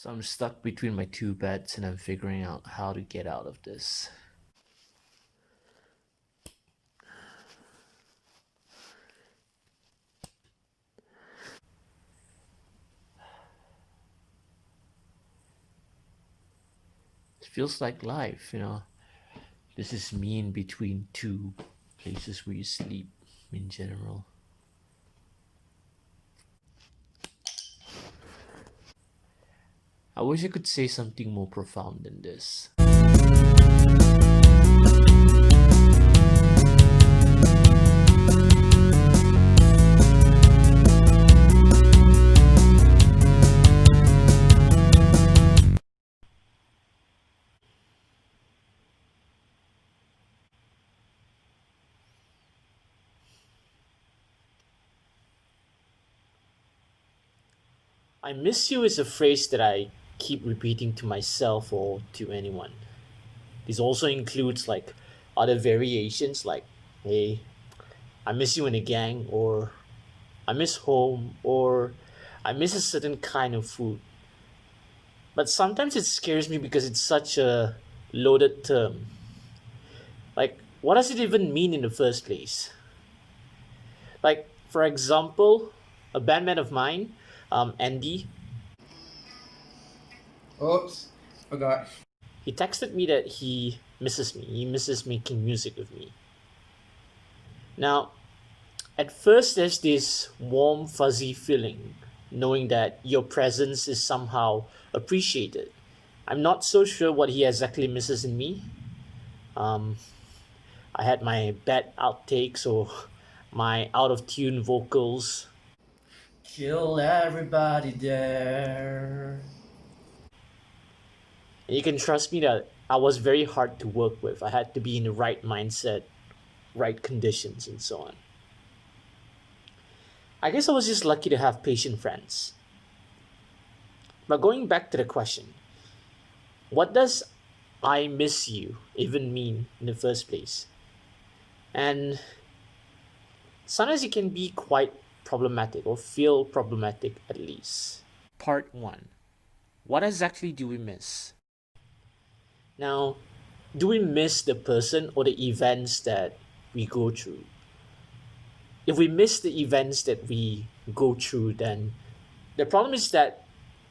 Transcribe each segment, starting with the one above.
So I'm stuck between my two beds and I'm figuring out how to get out of this. It feels like life. This is me in between two places where you sleep in general. I wish I could say something more profound than this. I miss you is a phrase that I keep repeating to myself or to anyone. This also includes like other variations like, hey, I miss you in a gang, or I miss home, or I miss a certain kind of food. But sometimes it scares me because it's such a loaded term. Like, what does it even mean in the first place? Like, for example, a bandmate of mine, Andy, Oops, forgot. he texted me that he misses me. He misses making music with me. Now, at first, there's this warm, fuzzy feeling, knowing that your presence is somehow appreciated. I'm not so sure what he exactly misses in me. Um, I had my bad outtakes or my out of tune vocals. Kill everybody there. And you can trust me that I was very hard to work with. I had to be in the right mindset, right conditions, and so on. I guess I was just lucky to have patient friends. But going back to the question, what does I miss you even mean in the first place? And sometimes it can be quite problematic or feel problematic at least. Part 1. What exactly do we miss? Now, do we miss the person or the events that we go through? If we miss the events that we go through, then the problem is that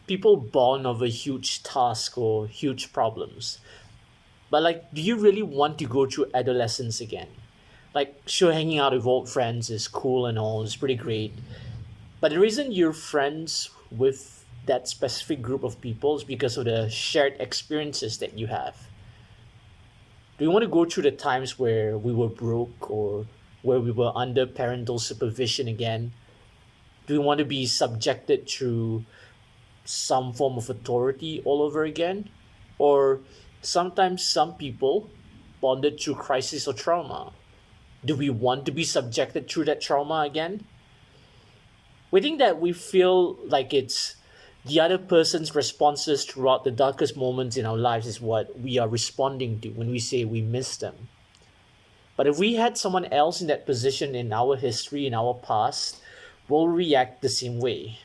people bond over huge tasks or huge problems. But like, do you really want to go through adolescence again? Like, sure, hanging out with old friends is cool and all, it's pretty great. But the reason you're friends with that specific group of people is because of the shared experiences that you have. Do we want to go through the times where we were broke or where we were under parental supervision again? Do we want to be subjected to some form of authority all over again? Or sometimes some people bonded through crisis or trauma. Do we want to be subjected through that trauma again? We think that we feel like it's the other person's responses throughout the darkest moments in our lives is what we are responding to when we say we miss them. But if we had someone else in that position in our history, in our past, we'll react the same way.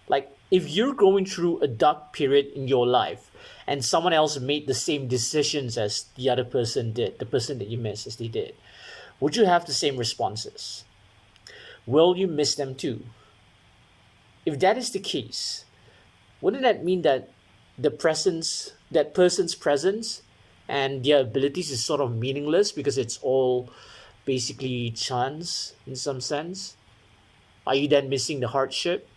Like, if you're going through a dark period in your life and someone else made the same decisions as the other person did, the person that you miss as they did, would you have the same responses? Will you miss them too? If that is the case, wouldn't that mean that that person's presence and their abilities is sort of meaningless because it's all basically chance in some sense? Are you then missing the hardship?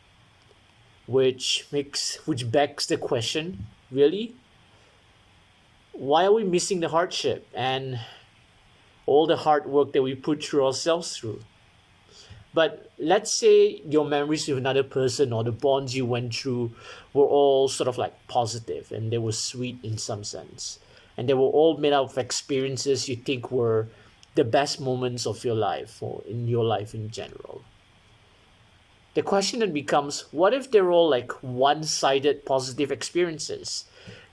Which begs the question, really? Why are we missing the hardship and all the hard work that we put through ourselves through? But let's say your memories with another person or the bonds you went through were all sort of like positive and they were sweet in some sense. And they were all made out of experiences you think were the best moments of your life or in your life in general. The question then becomes, what if they're all like one sided positive experiences?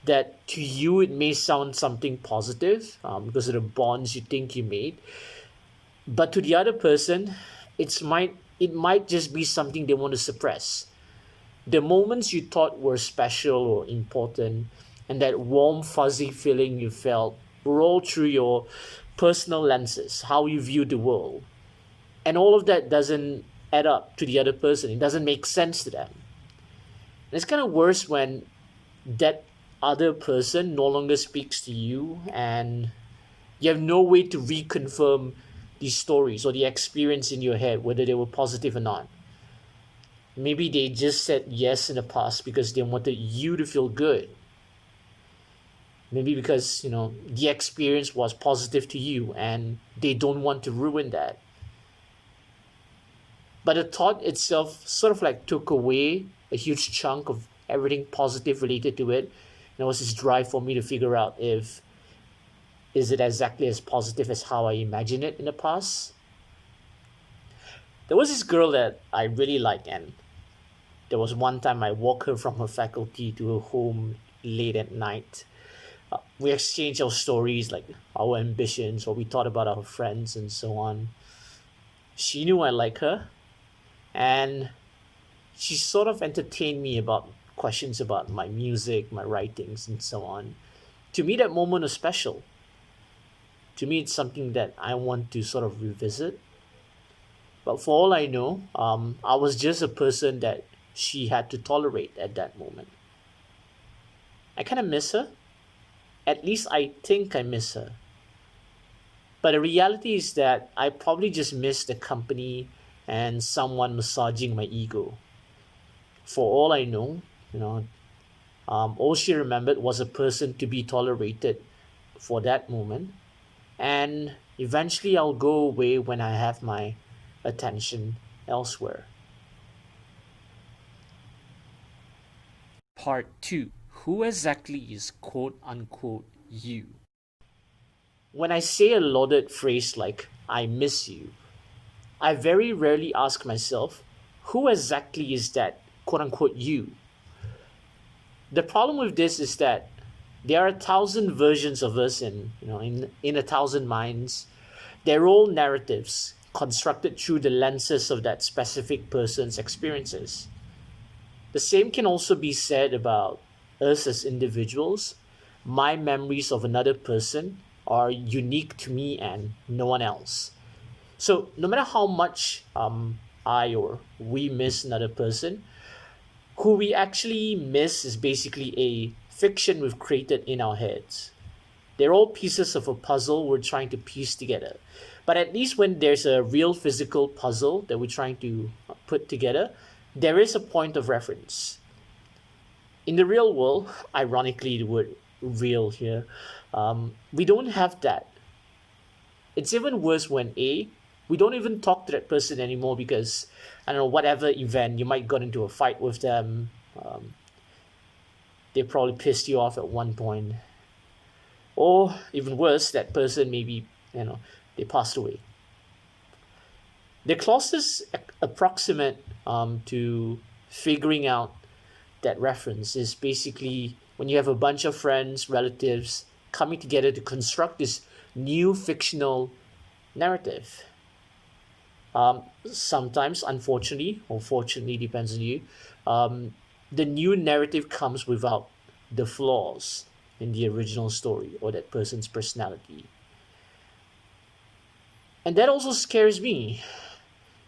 That to you it may sound something positive because of the bonds you think you made, but to the other person it might just be something they want to suppress. The moments you thought were special or important, and that warm, fuzzy feeling you felt were all through your personal lenses, how you view the world. And all of that doesn't add up to the other person, it doesn't make sense to them. And it's kind of worse when that other person no longer speaks to you and you have no way to reconfirm these stories or the experience in your head, whether they were positive or not. Maybe they just said yes in the past because they wanted you to feel good. Maybe because, the experience was positive to you and they don't want to ruin that. But the thought itself sort of like took away a huge chunk of everything positive related to it. And it was this drive for me to figure out if is it exactly as positive as how I imagined it in the past. There was this girl that I really liked, and there was one time I walked her from her faculty to her home late at night. We exchanged our stories, like our ambitions, what we thought about our friends, and so on. She knew I like her, and she sort of entertained me about questions about my music, my writings, and so on. To me, that moment was special. To me, it's something that I want to sort of revisit. But for all I know, I was just a person that she had to tolerate at that moment. I kind of miss her. At least I think I miss her. But the reality is that I probably just miss the company and someone massaging my ego. For all I know, all she remembered was a person to be tolerated for that moment. And eventually I'll go away when I have my attention elsewhere. Part 2. Who exactly is quote unquote you? When I say a lauded phrase like, I miss you, I very rarely ask myself, who exactly is that quote unquote you? The problem with this is that there are a thousand versions of us in a thousand minds. They're all narratives constructed through the lenses of that specific person's experiences. The same can also be said about us as individuals. My memories of another person are unique to me and no one else. So, no matter how much I or we miss another person, who we actually miss is basically a fiction we've created in our heads. They're all pieces of a puzzle we're trying to piece together. But at least when there's a real physical puzzle that we're trying to put together, there is a point of reference. In the real world, ironically, the word real here, we don't have that. It's even worse when we don't even talk to that person anymore because, I don't know, whatever event, you might got into a fight with them. They probably pissed you off at one point. Or even worse, that person maybe, they passed away. The closest approximate to figuring out that reference is basically when you have a bunch of friends, relatives coming together to construct this new fictional narrative. Sometimes, unfortunately, or fortunately, depends on you, the new narrative comes without the flaws in the original story or that person's personality. And that also scares me.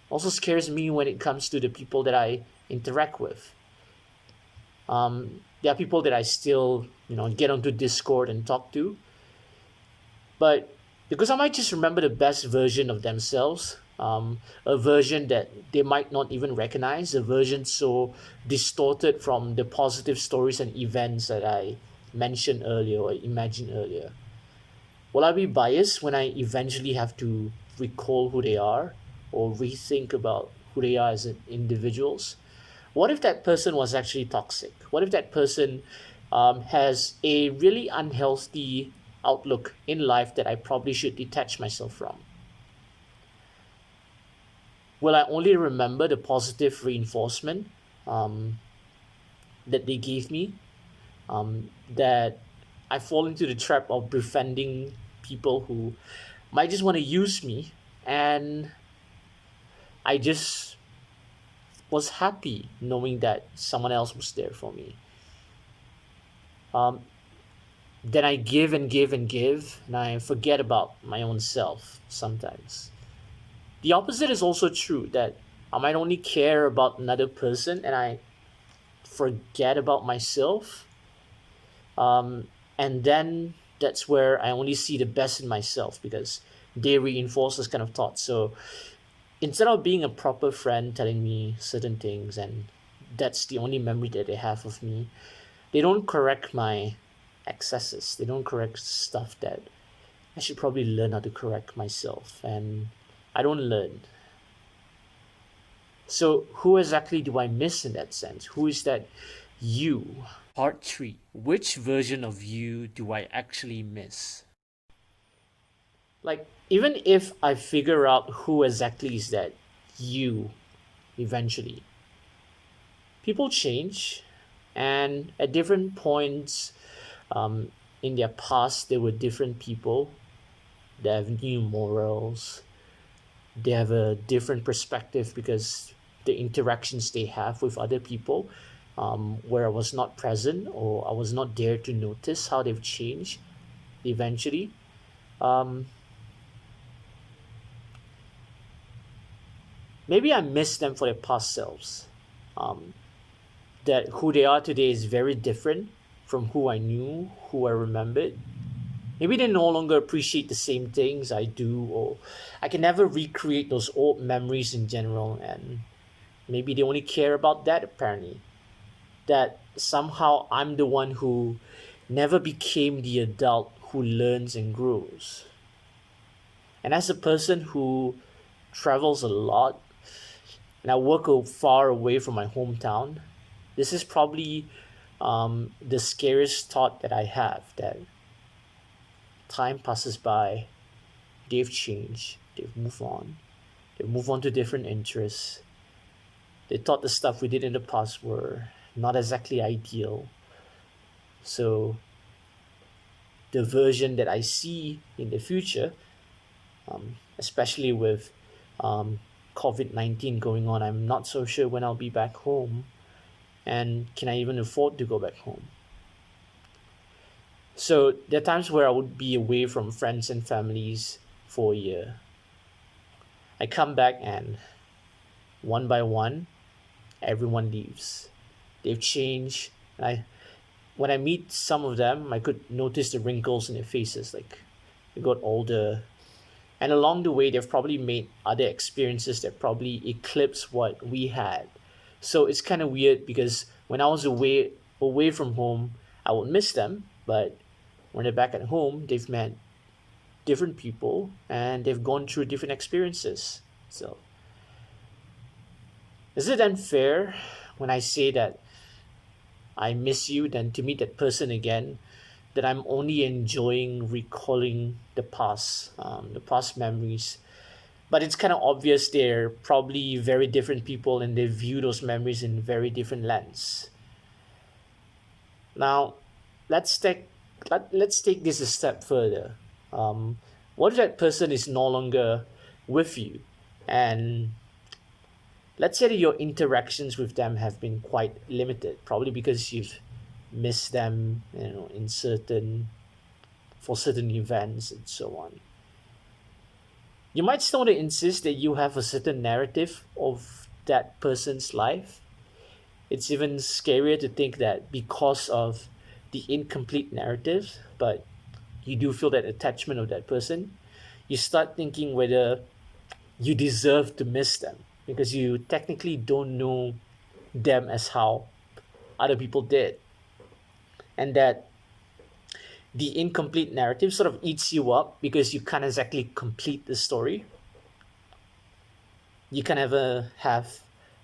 Also scares me when it comes to the people that I interact with. There are people that I still, get onto Discord and talk to, but because I might just remember the best version of themselves, a version that they might not even recognize, a version so distorted from the positive stories and events that I mentioned earlier or imagined earlier. Will I be biased when I eventually have to recall who they are or rethink about who they are as individuals? What if that person was actually toxic? What if that person has a really unhealthy outlook in life that I probably should detach myself from? Will I only remember the positive reinforcement um, that they gave me? That I fall into the trap of befriending people who might just want to use me, and I just was happy knowing that someone else was there for me. Um, then I give and give and give, and I forget about my own self sometimes. The opposite is also true, that I might only care about another person and I forget about myself. And then that's where I only see the best in myself because they reinforce this kind of thought. So instead of being a proper friend telling me certain things and that's the only memory that they have of me, they don't correct my excesses. They don't correct stuff that I should probably learn how to correct myself. And I don't learn. So who exactly do I miss in that sense? Who is that you? Part 3. Which version of you do I actually miss? Like, even if I figure out who exactly is that you eventually, people change, and at different points in their past, they were different people. They have new morals, they have a different perspective because the interactions they have with other people, where I was not present or I was not there to notice how they've changed eventually. Um, Maybe I miss them for their past selves. Um, that who they are today is very different from who I knew, who I remembered. Maybe they no longer appreciate the same things I do, or I can never recreate those old memories in general, and maybe they only care about that apparently. That somehow I'm the one who never became the adult who learns and grows. And as a person who travels a lot and I work far away from my hometown, this is probably the scariest thought that I have, that time passes by, they've changed, they've moved on to different interests. They thought the stuff we did in the past were not exactly ideal. So the version that I see in the future, especially with um, COVID 19 going on, I'm not so sure when I'll be back home and can I even afford to go back home. So there are times where I would be away from friends and families for a year. I come back and one by one, everyone leaves. They've changed. When I meet some of them, I could notice the wrinkles in their faces, like they got older. And along the way, they've probably made other experiences that probably eclipse what we had. So it's kind of weird because when I was away from home, I would miss them, but when they're back at home, they've met different people and they've gone through different experiences. So is it unfair when I say that I miss you than to meet that person again? That I'm only enjoying recalling the past memories. But it's kind of obvious they're probably very different people and they view those memories in very different lens. Now, let's take let's take this a step further. Um, what if that person is no longer with you, and let's say that your interactions with them have been quite limited, probably because you've missed them, in certain for certain events and so on. You might still want to insist that you have a certain narrative of that person's life. It's even scarier to think that because of the incomplete narrative, but you do feel that attachment of that person, you start thinking whether you deserve to miss them because you technically don't know them as how other people did. And that the incomplete narrative sort of eats you up because you can't exactly complete the story. You can never have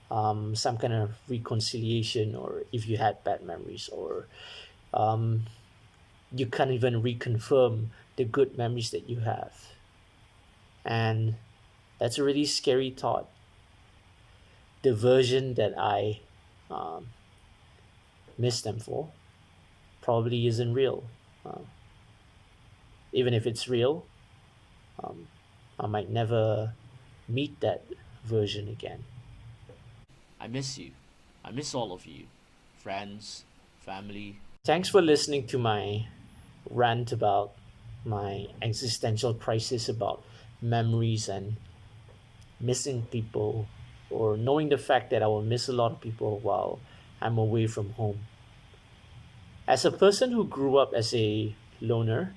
some kind of reconciliation, or if you had bad memories, or um, you can't even reconfirm the good memories that you have. And that's a really scary thought. The version that I um, miss them for probably isn't real. Uh, Even if it's real, um, I might never meet that version again. I miss you. I miss all of you. Friends, family. Thanks for listening to my rant about my existential crisis about memories and missing people, or knowing the fact that I will miss a lot of people while I'm away from home. As a person who grew up as a loner,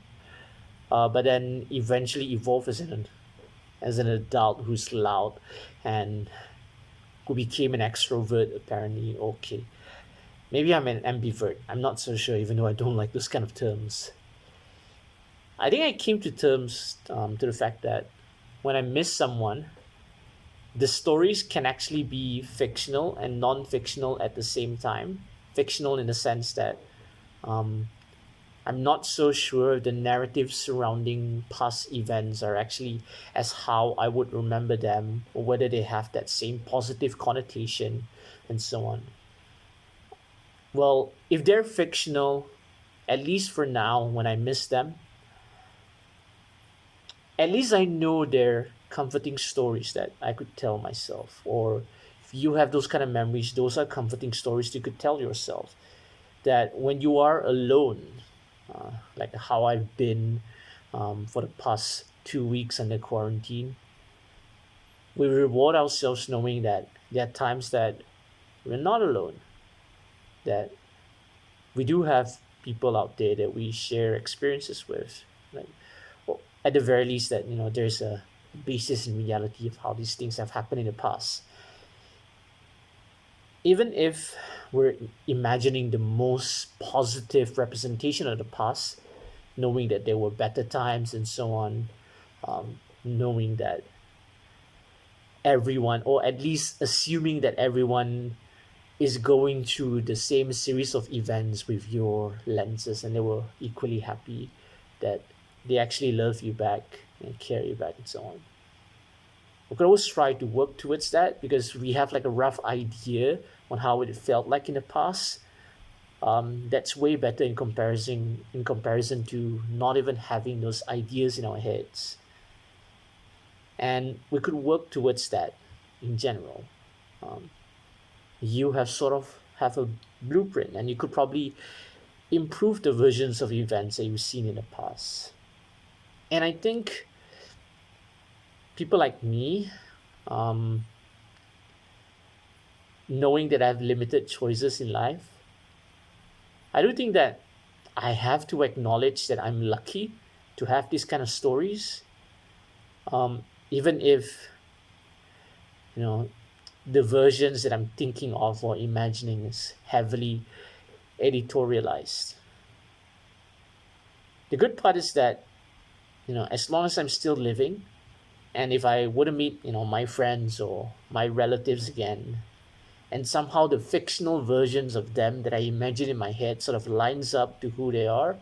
but then eventually evolved as an adult who's loud and who became an extrovert, apparently. Okay, maybe I'm an ambivert. I'm not so sure, even though I don't like those kind of terms. I think I came to terms to the fact that when I miss someone, the stories can actually be fictional and non-fictional at the same time. Fictional in the sense that um, I'm not so sure the narratives surrounding past events are actually as how I would remember them, or whether they have that same positive connotation and so on. Well, if they're fictional, at least for now, when I miss them, at least I know they're comforting stories that I could tell myself. Or if you have those kind of memories, those are comforting stories you could tell yourself. That when you are alone, like how I've been for the past 2 weeks under quarantine, we reward ourselves knowing that there are times that we're not alone, that we do have people out there that we share experiences with. Like, or at the very least, that there's a basis in reality of how these things have happened in the past. Even if we're imagining the most positive representation of the past, knowing that there were better times and so on, knowing that everyone, or at least assuming that everyone is going through the same series of events with your lenses and they were equally happy, that they actually love you back and care you back and so on. We could always try to work towards that because we have like a rough idea on how it felt like in the past. That's way better in comparison to not even having those ideas in our heads. And we could work towards that in general. Um, you have sort of have a blueprint, and you could probably improve the versions of events that you've seen in the past. And I think people like me, um, knowing that I have limited choices in life, I do think that I have to acknowledge that I'm lucky to have these kind of stories, even if you know the versions that I'm thinking of or imagining is heavily editorialized. The good part is that as long as I'm still living, and if I were to meet my friends or my relatives again, and somehow the fictional versions of them that I imagine in my head sort of lines up to who they are,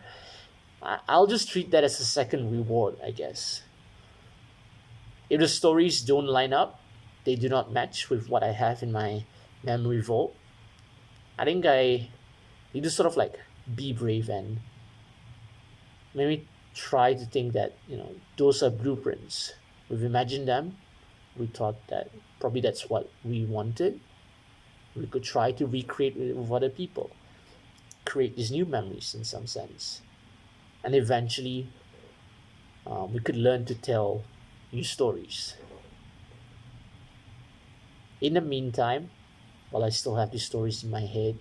I'll just treat that as a second reward, I guess. If the stories don't line up, they do not match with what I have in my memory vault, I think I need to sort of like be brave and maybe try to think that those are blueprints. We've imagined them. We thought that probably that's what we wanted. We could try to recreate it with other people, create these new memories in some sense, and eventually we could learn to tell new stories. In the meantime, while I still have these stories in my head,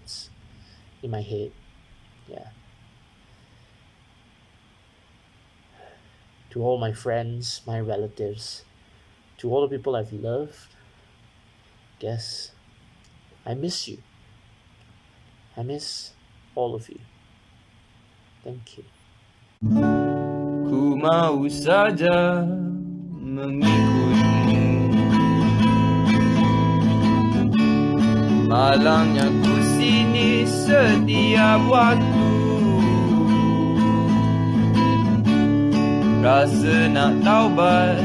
yeah. To all my friends, my relatives, to all the people I've loved, guess I miss you. I miss all of you. Thank you. Ku mau saja mengikutmu, malangnya ku sini setiap waktu, rasa nak taubat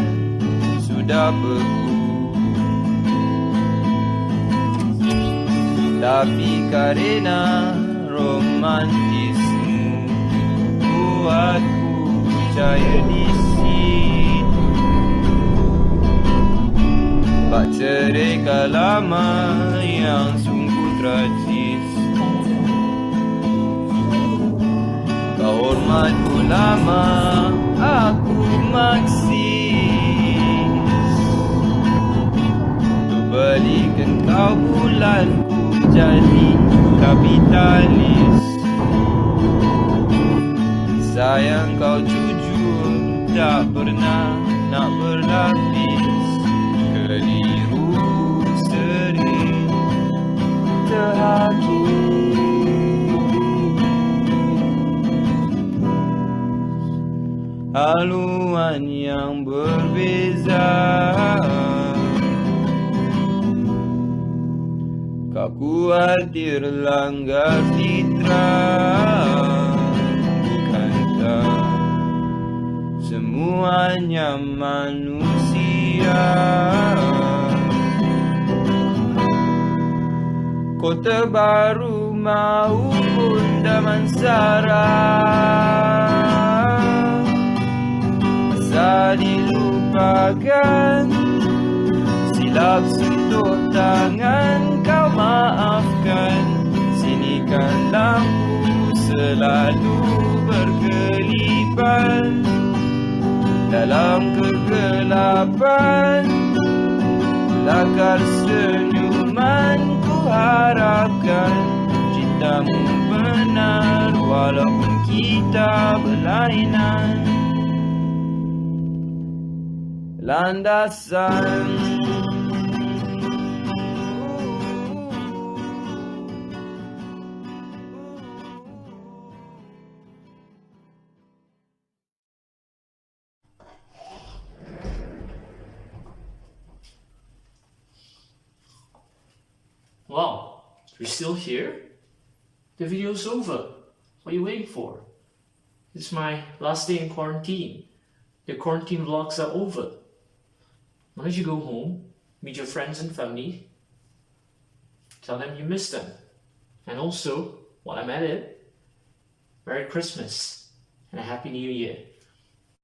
sudah beku, tapi karena romantismu buatku percaya di situ. Bak cerita lama yang yang sungguh tragis. Kau hormat ulama, aku Marxis. Untuk belikan kau bulan, ku jadi kapitalis. Sayang kau jujur, tak pernah nak berlapis. Keliru sering terhakis. Haluan yang berbeza, kau khawatir langgar fitrah. Bukankah semuanya manusia? Kota baru maupun Damansara, asal dilupakan, silap sentuh tangan kau maafkan. Sinikan lampu selalu berkelipan dalam kegelapan. Lakar senyuman ku harapkan, cintamu benar walaupun kita berlainan landasan. Wow, you're still here? The video's over. What are you waiting for? It's my last day in quarantine. The quarantine vlogs are over. Why don't you go home, meet your friends and family, tell them you miss them. And also, while I'm at it, Merry Christmas and a Happy New Year.